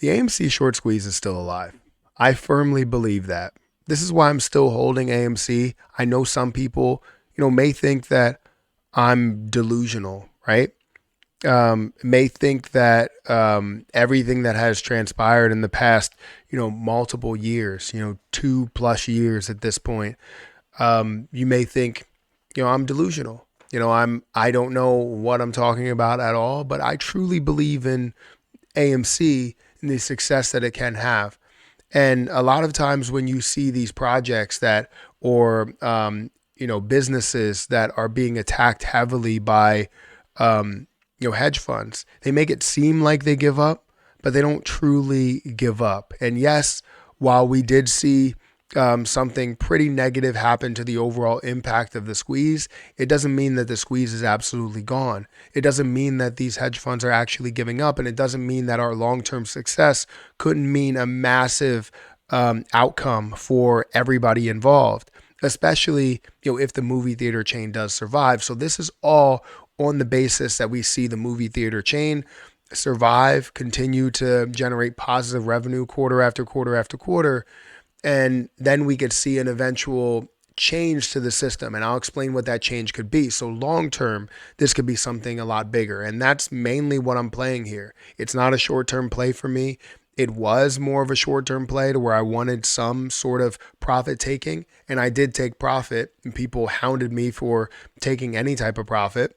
The AMC short squeeze is still alive. I firmly believe that. This is why I'm still holding AMC. I know some people, may think that I'm delusional, right? May think that everything that has transpired in the past, multiple years, 2+ years at this point, you may think, I'm delusional. I don't know what I'm talking about at all, but I truly believe in AMC and the success that it can have. And a lot of times when you see these projects that, or businesses that are being attacked heavily by, hedge funds, they make it seem like they give up, but they don't truly give up. And yes, while we did see something pretty negative happen to the overall impact of the squeeze, it doesn't mean that the squeeze is absolutely gone. It doesn't mean that these hedge funds are actually giving up, and it doesn't mean that our long-term success couldn't mean a massive outcome for everybody involved, especially if the movie theater chain does survive. So this is all on the basis that we see the movie theater chain survive, continue to generate positive revenue quarter after quarter after quarter, and then we could see an eventual change to the system. And I'll explain what that change could be. So long term, this could be something a lot bigger. And that's mainly what I'm playing here. It's not a short term play for me. It was more of a short term play to where I wanted some sort of profit taking. And I did take profit, and people hounded me for taking any type of profit.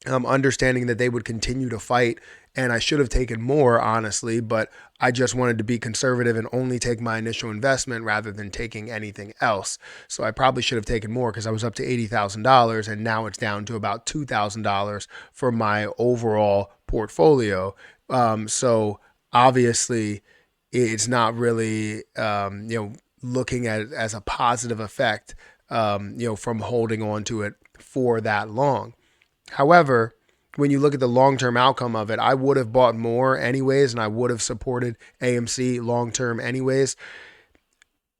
Understanding that they would continue to fight, and I should have taken more, honestly, but I just wanted to be conservative and only take my initial investment rather than taking anything else. So I probably should have taken more because I was up to $80,000, and now it's down to about $2,000 for my overall portfolio. So obviously, it's not really looking at it as a positive effect, from holding on to it for that long. However, when you look at the long-term outcome of it, I would have bought more anyways, and I would have supported AMC long-term anyways.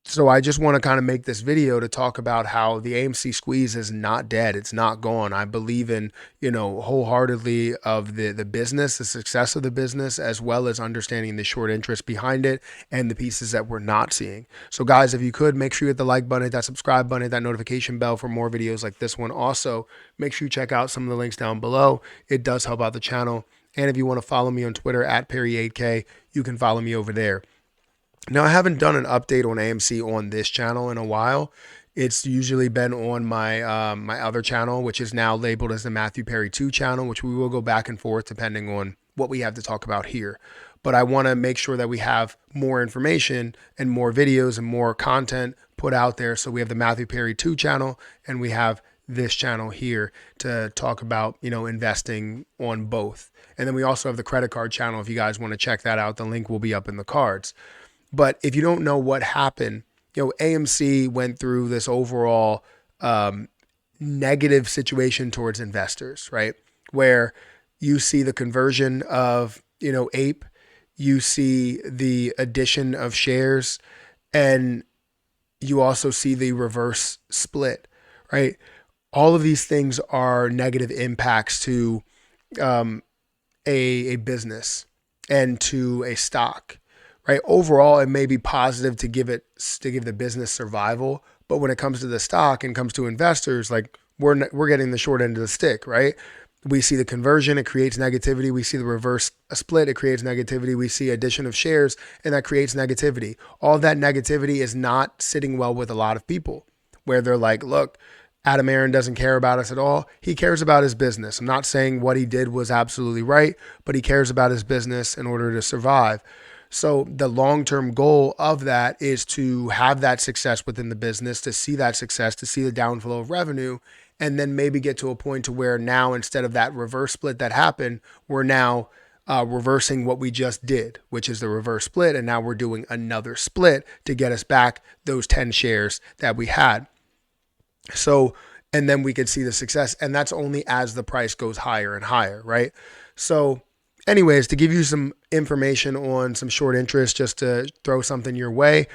So I just want to kind of make this video to talk about how the AMC squeeze is not dead. It's not gone. I believe in, wholeheartedly of the business, the success of the business, as well as understanding the short interest behind it and the pieces that we're not seeing. So guys, if you could, make sure you hit the like button, hit that subscribe button, hit that notification bell for more videos like this one. Also, make sure you check out some of the links down below. It does help out the channel. And if you want to follow me on Twitter at Perry8K, you can follow me over there. Now, I haven't done an update on AMC on this channel in a while. It's usually been on my my other channel, which is now labeled as the Matthew Perry 2 channel, which we will go back and forth depending on what we have to talk about here. But I want to make sure that we have more information and more videos and more content put out there. So we have the Matthew Perry 2 channel, and we have this channel here to talk about, investing on both. And then we also have the credit card channel. If you guys want to check that out, the link will be up in the cards. But if you don't know what happened, AMC went through this overall negative situation towards investors, right? Where you see the conversion of, APE, you see the addition of shares, and you also see the reverse split, right? All of these things are negative impacts to a business and to a stock. Right. Overall, it may be positive to give the business survival, but when it comes to the stock and comes to investors, like we're getting the short end of the stick, right? We see the conversion, it creates negativity. We see the reverse split, it creates negativity. We see addition of shares, and that creates negativity. All that negativity is not sitting well with a lot of people, where they're like, look, Adam Aron doesn't care about us at all. He cares about his business. I'm not saying what he did was absolutely right, but he cares about his business in order to survive. So the long-term goal of that is to have that success within the business, to see that success, to see the downflow of revenue, and then maybe get to a point to where now, instead of that reverse split that happened, we're now reversing what we just did, which is the reverse split. And now we're doing another split to get us back those 10 shares that we had. So, and then we could see the success. And that's only as the price goes higher and higher, right? So anyways, to give you some information on some short interest, just to throw something your way,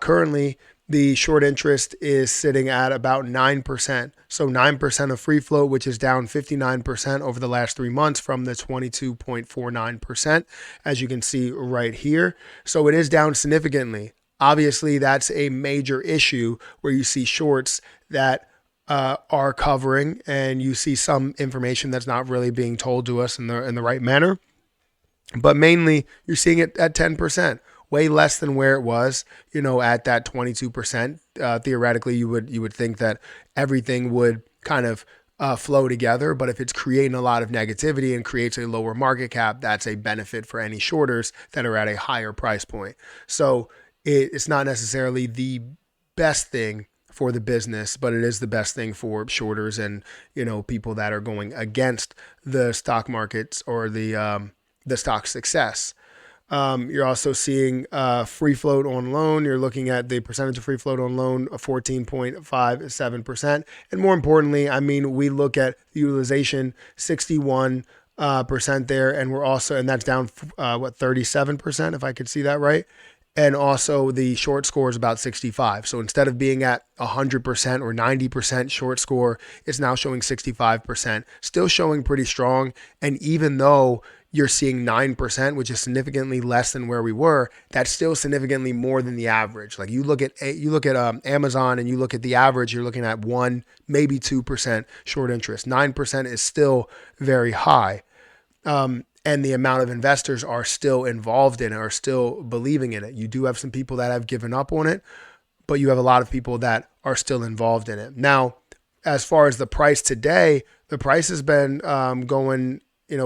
currently The short interest is sitting at about 9%. So 9% of free float, which is down 59% over the last 3 months from the 22.49%, as you can see right here. So it is down significantly. Obviously, that's a major issue where you see shorts that are covering, and you see some information that's not really being told to us in the right manner. But mainly, you're seeing it at 10%, way less than where it was, at that 22%. Theoretically, you would think that everything would kind of flow together. But if it's creating a lot of negativity and creates a lower market cap, that's a benefit for any shorters that are at a higher price point. So it's not necessarily the best thing for the business, but it is the best thing for shorters and people that are going against the stock markets or the stock success. You're also seeing free float on loan. You're looking at the percentage of free float on loan, 14.57%. And more importantly, we look at the utilization, 61% there, and that's down 37%, if I could see that right. And also the short score is about 65. So instead of being at 100% or 90% short score, it's now showing 65%, still showing pretty strong. And even though you're seeing 9%, which is significantly less than where we were, that's still significantly more than the average. Like you look at Amazon and you look at the average, you're looking at 1, maybe 2% short interest. 9% is still very high. And the amount of investors are still involved in it, are still believing in it. You do have some people that have given up on it, but you have a lot of people that are still involved in it. Now, as far as the price today, the price has been going,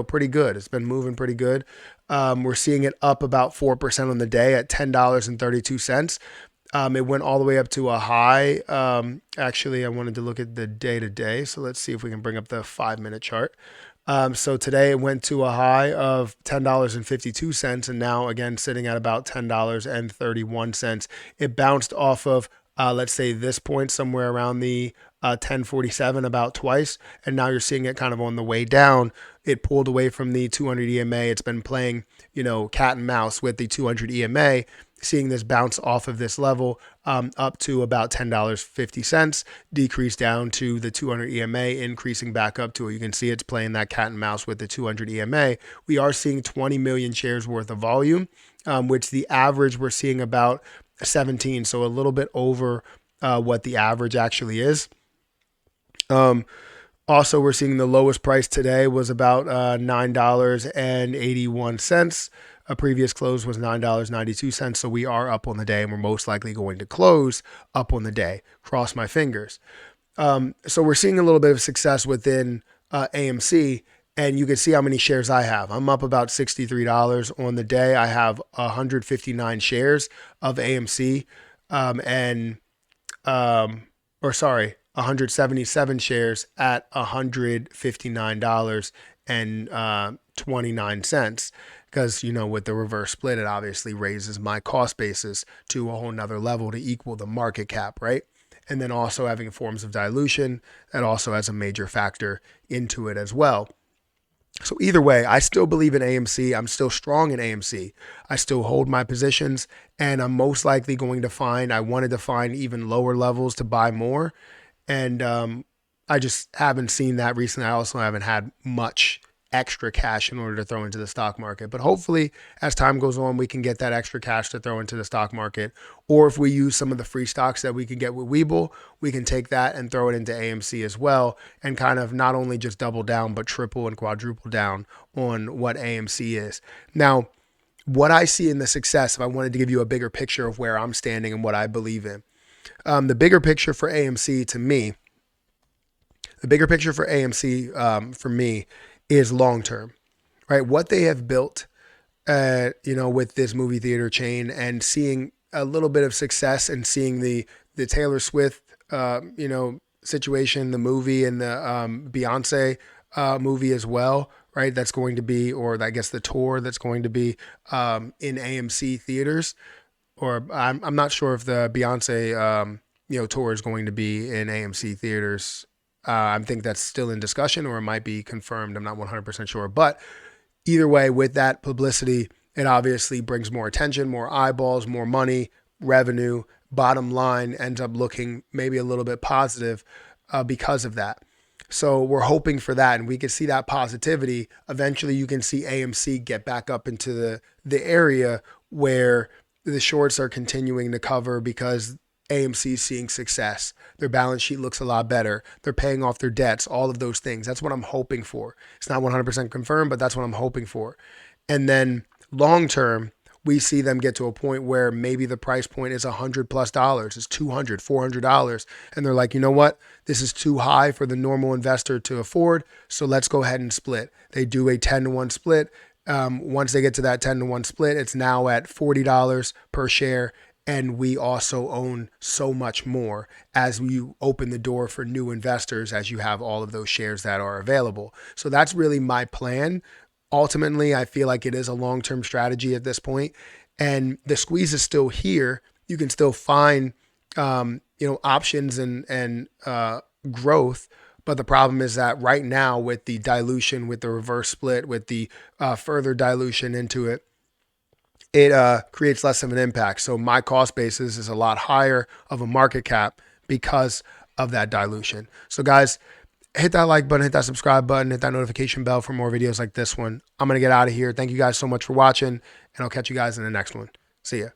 pretty good. It's been moving pretty good. We're seeing it up about 4% on the day at $10.32. It went all the way up to a high. Actually, I wanted to look at the day to day. So let's see if we can bring up the 5-minute chart. So today it went to a high of $10.52 and now again sitting at about $10.31. It bounced off of, let's say this point somewhere around the 1047 about twice. And now you're seeing it kind of on the way down. It pulled away from the 200 EMA. It's been playing, cat and mouse with the 200 EMA, seeing this bounce off of this level up to about $10.50, decrease down to the 200 EMA, increasing back up to it. You can see it's playing that cat and mouse with the 200 EMA. We are seeing 20 million shares worth of volume, which the average we're seeing about 17, so a little bit over what the average actually is. Also, we're seeing the lowest price today was about $9.81. A previous close was $9.92. So we are up on the day, and we're most likely going to close up on the day. Cross my fingers. So we're seeing a little bit of success within AMC, and you can see how many shares I have. I'm up about $63 on the day. I have 159 shares of AMC, 177 shares at $159.29. Because, with the reverse split, it obviously raises my cost basis to a whole nother level to equal the market cap, right? And then also having forms of dilution, that also has a major factor into it as well. So either way, I still believe in AMC. I'm still strong in AMC. I still hold my positions, and I'm most likely going to I wanted to find even lower levels to buy more. And I just haven't seen that recently. I also haven't had much extra cash in order to throw into the stock market. But hopefully, as time goes on, we can get that extra cash to throw into the stock market. Or if we use some of the free stocks that we can get with Webull, we can take that and throw it into AMC as well, and kind of not only just double down, but triple and quadruple down on what AMC is. Now, what I see in the success, if I wanted to give you a bigger picture of where I'm standing and what I believe in, the bigger picture for AMC to me, for me is long-term, right? What they have built, with this movie theater chain, and seeing a little bit of success, and seeing the Taylor Swift, situation, the movie, and the Beyonce movie as well, right? That's going to be, or I guess the tour that's going to be in AMC theaters, or I'm not sure if the Beyonce, tour is going to be in AMC theaters. I think that's still in discussion, or it might be confirmed. I'm not 100% sure. But either way, with that publicity, it obviously brings more attention, more eyeballs, more money, revenue. bottom line ends up looking maybe a little bit positive because of that. So we're hoping for that, and we can see that positivity. Eventually, you can see AMC get back up into the area where the shorts are continuing to cover because AMC is seeing success. Their balance sheet looks a lot better. They're paying off their debts, all of those things. That's what I'm hoping for. It's not 100% confirmed, but that's what I'm hoping for. And then long term, we see them get to a point where maybe the price point is $100+, it's $200, $400. And they're like, you know what? This is too high for the normal investor to afford. So let's go ahead and split. They do a 10-to-1 split. Once they get to that 10-to-1 split, it's now at $40 per share. And we also own so much more as you open the door for new investors as you have all of those shares that are available. So that's really my plan. Ultimately, I feel like it is a long-term strategy at this point, and the squeeze is still here. You can still find, options and growth, but the problem is that right now, with the dilution, with the reverse split, with the further dilution into it, it creates less of an impact. So my cost basis is a lot higher of a market cap because of that dilution. So guys, hit that like button, hit that subscribe button, hit that notification bell for more videos like this one. I'm going to get out of here. Thank you guys so much for watching, and I'll catch you guys in the next one. See ya.